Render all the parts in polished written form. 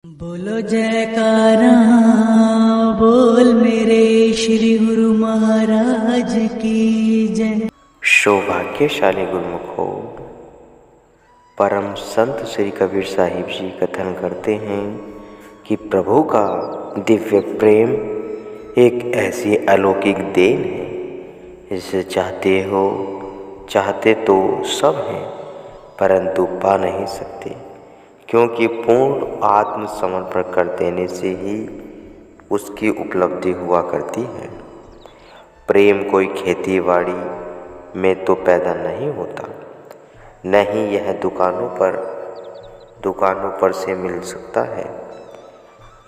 बोलो जयकारा, बोल मेरे श्री गुरु महाराज की जय। सौभाग्यशाली गुरुमुखो, परम संत श्री कबीर साहिब जी कथन करते हैं कि प्रभु का दिव्य प्रेम एक ऐसी अलौकिक देन है जिसे चाहते तो सब हैं परंतु पा नहीं सकते, क्योंकि पूर्ण आत्मसमर्पण कर देने से ही उसकी उपलब्धि हुआ करती है। प्रेम कोई खेती-बाड़ी में तो पैदा नहीं होता, न ही यह दुकानों पर से मिल सकता है।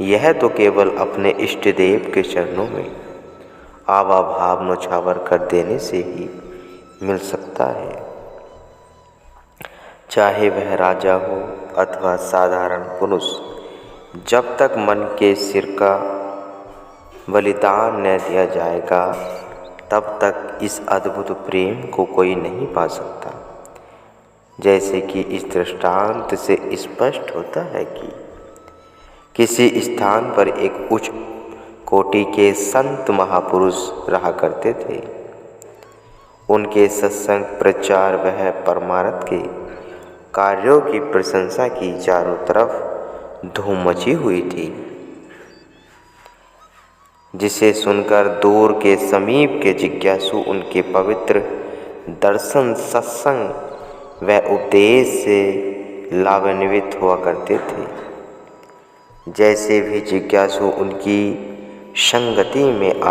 यह तो केवल अपने इष्ट देव के चरणों में आवाभाव न्योछावर कर देने से ही मिल सकता है। चाहे वह राजा हो अथवा साधारण पुरुष, जब तक मन के सिर का बलिदान न दिया जाएगा तब तक इस अद्भुत प्रेम को कोई नहीं पा सकता। जैसे कि इस दृष्टांत से स्पष्ट होता है कि किसी स्थान पर एक उच्च कोटि के संत महापुरुष रहा करते थे। उनके सत्संग, प्रचार वह परमार्थ के कार्यों की प्रशंसा की चारों तरफ धूम मची हुई थी, जिसे सुनकर दूर के समीप के जिज्ञासु उनके पवित्र दर्शन, सत्संग व उपदेश से लाभान्वित हुआ करते थे। जैसे भी जिज्ञासु उनकी संगति में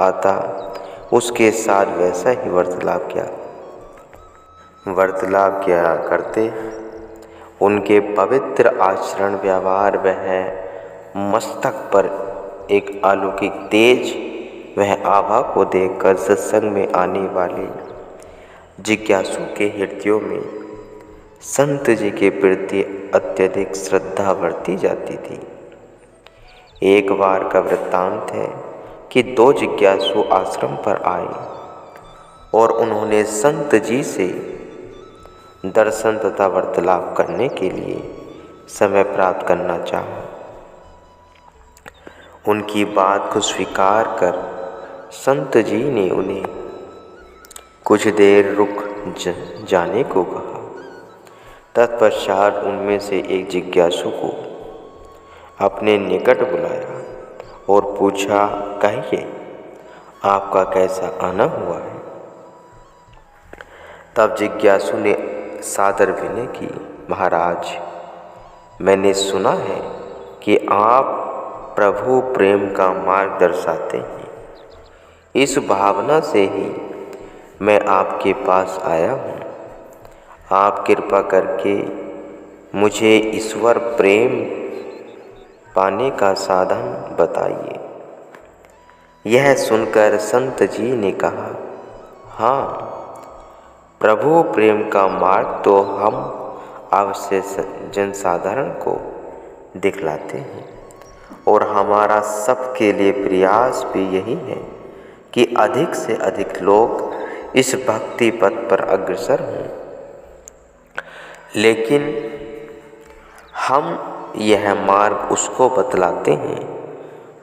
आता उसके साथ वैसा ही वार्तालाप किया करते। उनके पवित्र आचरण, व्यवहार वह मस्तक पर एक अलौकिक तेज वह आभा को देखकर सत्संग में आने वाले जिज्ञासु के हृदयों में संत जी के प्रति अत्यधिक श्रद्धा बढ़ती जाती थी। एक बार का वृत्तांत है कि दो जिज्ञासु आश्रम पर आए और उन्होंने संत जी से दर्शन तथा वार्तालाप करने के लिए समय प्राप्त करना चाहा। उनकी बात को स्वीकार कर संत जी ने उन्हें कुछ देर रुक जाने को कहा। तत्पश्चात उनमें से एक जिज्ञासु को अपने निकट बुलाया और पूछा, कहिए आपका कैसा आना हुआ है। तब जिज्ञासु ने सादर विनय की, महाराज, मैंने सुना है कि आप प्रभु प्रेम का मार्ग दर्शाते हैं। इस भावना से ही मैं आपके पास आया हूँ। आप कृपा करके मुझे ईश्वर प्रेम पाने का साधन बताइए। यह सुनकर संत जी ने कहा, हाँ, प्रभु प्रेम का मार्ग तो हम अवश्य जनसाधारण को दिखलाते हैं और हमारा सबके लिए प्रयास भी यही है कि अधिक से अधिक लोग इस भक्ति पथ पर अग्रसर हों। लेकिन हम यह मार्ग उसको बतलाते हैं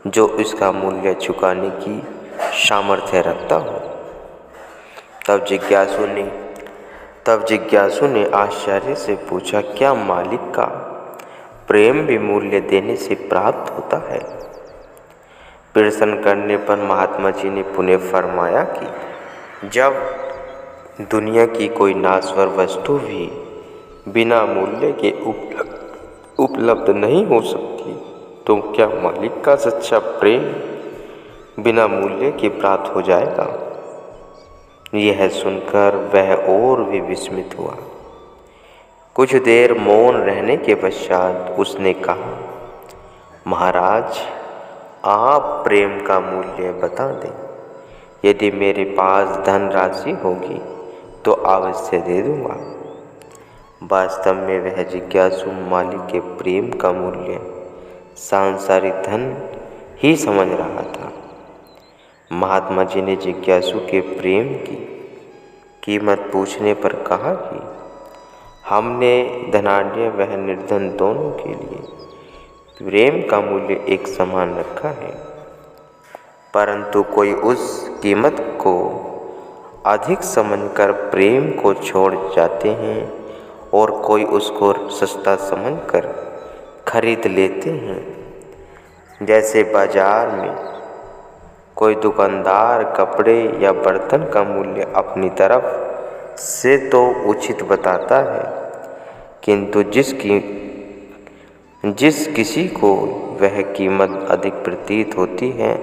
जो इसका मूल्य चुकाने की सामर्थ्य रखता हो। तब जिज्ञासु ने आश्चर्य से पूछा, क्या मालिक का प्रेम भी मूल्य देने से प्राप्त होता है? प्रश्न करने पर महात्मा जी ने पुनः फरमाया कि जब दुनिया की कोई नाश्वर वस्तु भी बिना मूल्य के उपलब्ध नहीं हो सकती, तो क्या मालिक का सच्चा प्रेम बिना मूल्य के प्राप्त हो जाएगा? यह सुनकर वह और भी विस्मित हुआ। कुछ देर मौन रहने के पश्चात उसने कहा, महाराज, आप प्रेम का मूल्य बता दें। यदि मेरे पास धन राशि होगी तो अवश्य दे दूंगा। वास्तव में वह जिज्ञासु मालिक के प्रेम का मूल्य सांसारिक धन ही समझ रहा था। महात्मा जी ने जिज्ञासु के प्रेम की कीमत पूछने पर कहा कि हमने धनाढ्य व निर्धन दोनों के लिए प्रेम का मूल्य एक समान रखा है, परंतु कोई उस कीमत को अधिक समझकर प्रेम को छोड़ जाते हैं और कोई उसको सस्ता समझकर खरीद लेते हैं। जैसे बाजार में कोई दुकानदार कपड़े या बर्तन का मूल्य अपनी तरफ से तो उचित बताता है, किंतु जिस किसी को वह कीमत अधिक प्रतीत होती है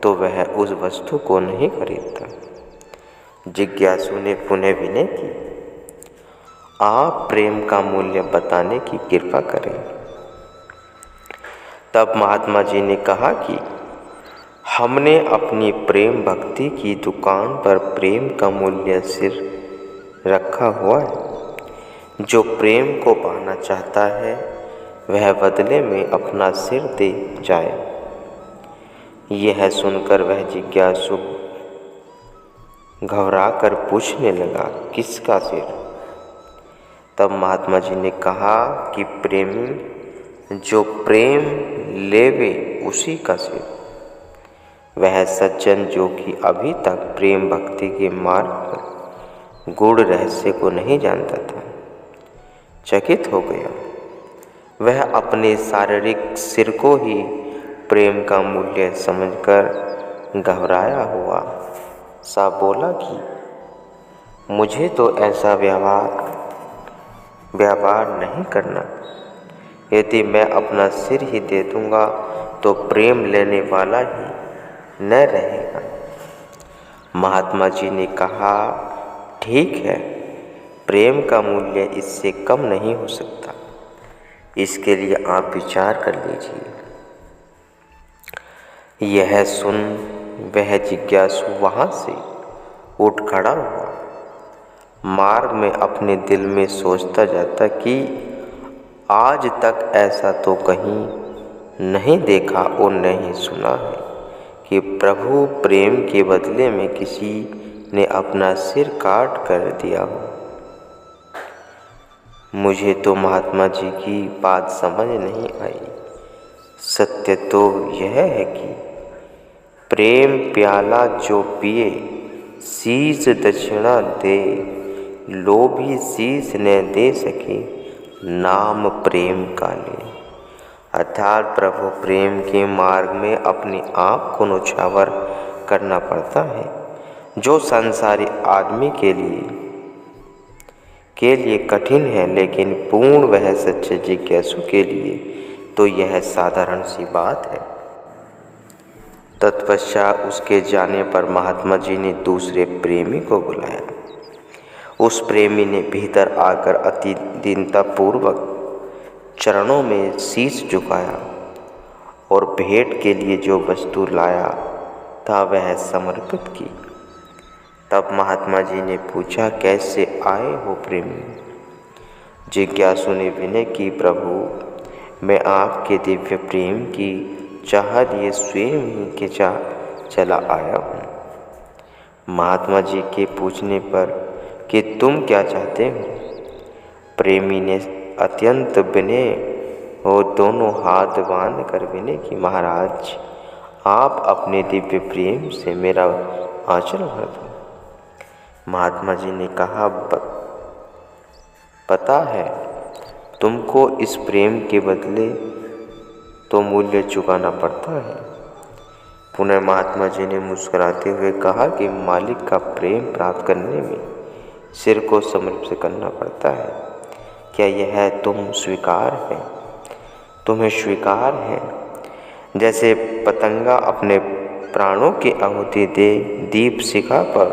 तो वह उस वस्तु को नहीं खरीदता। जिज्ञासु ने पुनः विनय की, आप प्रेम का मूल्य बताने की कृपा करें। तब महात्मा जी ने कहा कि हमने अपनी प्रेम भक्ति की दुकान पर प्रेम का मूल्य सिर रखा हुआ है। जो प्रेम को पाना चाहता है वह बदले में अपना सिर दे जाए। यह सुनकर वह जिज्ञासु घबराकर पूछने लगा, किसका सिर? तब महात्मा जी ने कहा कि प्रेमी जो प्रेम लेवे उसी का सिर। वह सज्जन जो कि अभी तक प्रेम भक्ति के मार्ग पर गूढ़ रहस्य को नहीं जानता था, चकित हो गया। वह अपने शारीरिक सिर को ही प्रेम का मूल्य समझकर घबराया हुआ सा बोला कि मुझे तो ऐसा व्यवहार नहीं करना। यदि मैं अपना सिर ही दे दूंगा तो प्रेम लेने वाला ही न रहेगा। महात्मा जी ने कहा, ठीक है, प्रेम का मूल्य इससे कम नहीं हो सकता, इसके लिए आप विचार कर लीजिए। यह सुन वह जिज्ञासु वहाँ से उठ खड़ा हुआ। मार्ग में अपने दिल में सोचता जाता कि आज तक ऐसा तो कहीं नहीं देखा और नहीं सुना है कि प्रभु प्रेम के बदले में किसी ने अपना सिर काट कर दिया हो। मुझे तो महात्मा जी की बात समझ नहीं आई। सत्य तो यह है कि प्रेम प्याला जो पिए शीश दक्षिणा दे, लोभी शीश न दे सके नाम प्रेम का ले। अर्थात प्रभु प्रेम के मार्ग में अपने आप को न्यौछावर करना पड़ता है, जो संसारी आदमी के लिए कठिन है, लेकिन पूर्ण वह सच्चे जिज्ञासु के लिए तो यह साधारण सी बात है। तत्पश्चात उसके जाने पर महात्मा जी ने दूसरे प्रेमी को बुलाया। उस प्रेमी ने भीतर आकर अति दीनतापूर्वक चरणों में शीश झुकाया और भेंट के लिए जो वस्तु लाया था वह समर्पित की। तब महात्मा जी ने पूछा, कैसे आए हो प्रेमी? जिज्ञासु ने विनय की, प्रभु मैं आपके दिव्य प्रेम की चाह लिए स्वयं ही के चला आया हूँ। महात्मा जी के पूछने पर कि तुम क्या चाहते हो, प्रेमी ने अत्यंत विनय और दोनों हाथ बांध कर विनय की, महाराज आप अपने दिव्य प्रेम से मेरा आंचल भर दो। महात्मा जी ने कहा, पता है तुमको इस प्रेम के बदले तो मूल्य चुकाना पड़ता है। पुनः महात्मा जी ने मुस्कुराते हुए कहा कि मालिक का प्रेम प्राप्त करने में सिर को समर्पित करना पड़ता है। क्या यह तुम्हें स्वीकार है? जैसे पतंगा अपने प्राणों की आहुति दे दीप शिखा पर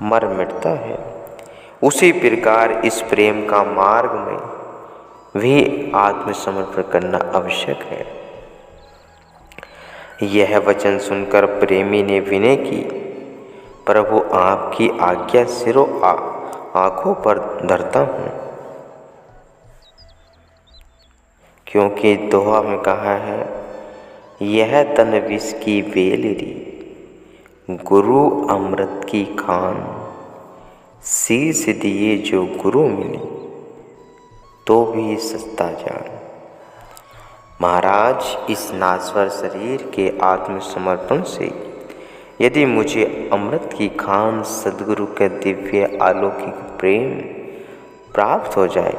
मर मिटता है, उसी प्रकार इस प्रेम का मार्ग में भी आत्मसमर्पण करना आवश्यक है। यह वचन सुनकर प्रेमी ने विनय की, प्रभु आपकी आज्ञा सिरों आँखों पर धरता हूँ, क्योंकि दोहा में कहा है, यह तन विष की बेलरी गुरु अमृत की खान, शीश दिए जो गुरु मिले तो भी सस्ता जान। महाराज, इस नाश्वर शरीर के आत्मसमर्पण से यदि मुझे अमृत की खान सद्गुरु के दिव्य अलौकिक प्रेम प्राप्त हो जाए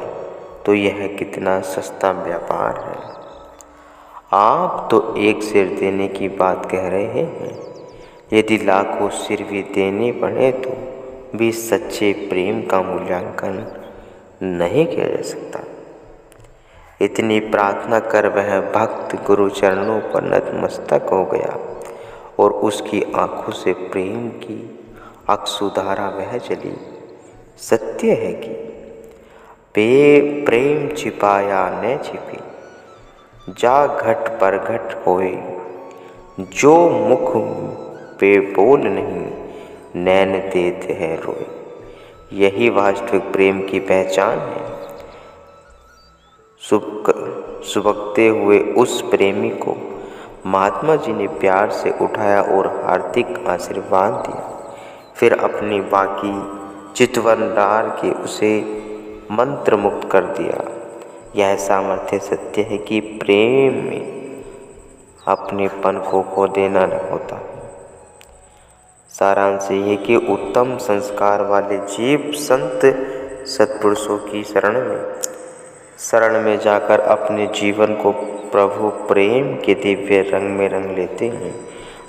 तो यह कितना सस्ता व्यापार है। आप तो एक सिर देने की बात कह रहे हैं, यदि लाखों सिर भी देने पड़े तो भी सच्चे प्रेम का मूल्यांकन नहीं किया जा सकता। इतनी प्रार्थना कर वह भक्त गुरु चरणों पर नतमस्तक हो गया और उसकी आंखों से प्रेम की अक्षुधारा बह चली। सत्य है कि प्रेम छिपाया न छिपी, जा घट पर घट होए, जो मुख पे बोल नहीं, नैन देते हैं रोए। यही वास्तविक प्रेम की पहचान है। सुबकते हुए उस प्रेमी को महात्मा जी ने प्यार से उठाया और हार्दिक आशीर्वाद दिया। फिर अपनी बाकी चितवनदार के उसे मंत्र मुक्त कर दिया। यह सामर्थ्य सत्य है कि प्रेम में अपनेपन को खो देना न होता है। सारांश ये कि उत्तम संस्कार वाले जीव संत सत्पुरुषों की शरण में जाकर अपने जीवन को प्रभु प्रेम के दिव्य रंग में रंग लेते हैं।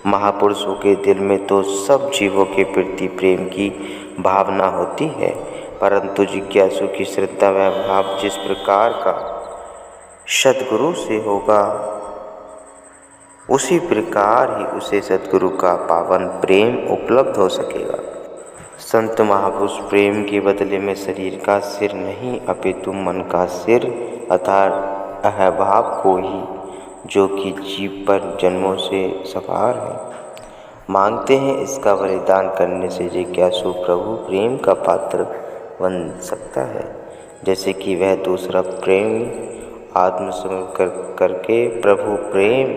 महापुरुषों के दिल में तो सब जीवों के प्रति प्रेम की भावना होती है, परंतु जिज्ञासु की श्रद्धा व भाव जिस प्रकार का सद्गुरु से होगा उसी प्रकार ही उसे सद्गुरु का पावन प्रेम उपलब्ध हो सकेगा। संत महापुरुष प्रेम के बदले में शरीर का सिर नहीं अपितु मन का सिर अर्थात अहभाव को ही, जो कि जीव पर जन्मों से सवार है, मांगते हैं। इसका बलिदान करने से जिज्ञासु प्रभु प्रेम का पात्र बन सकता है, जैसे कि वह दूसरा प्रेमी आत्मसमर्पण करके प्रभु प्रेम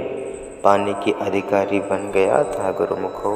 पाने के अधिकारी बन गया था। गुरुमुखो।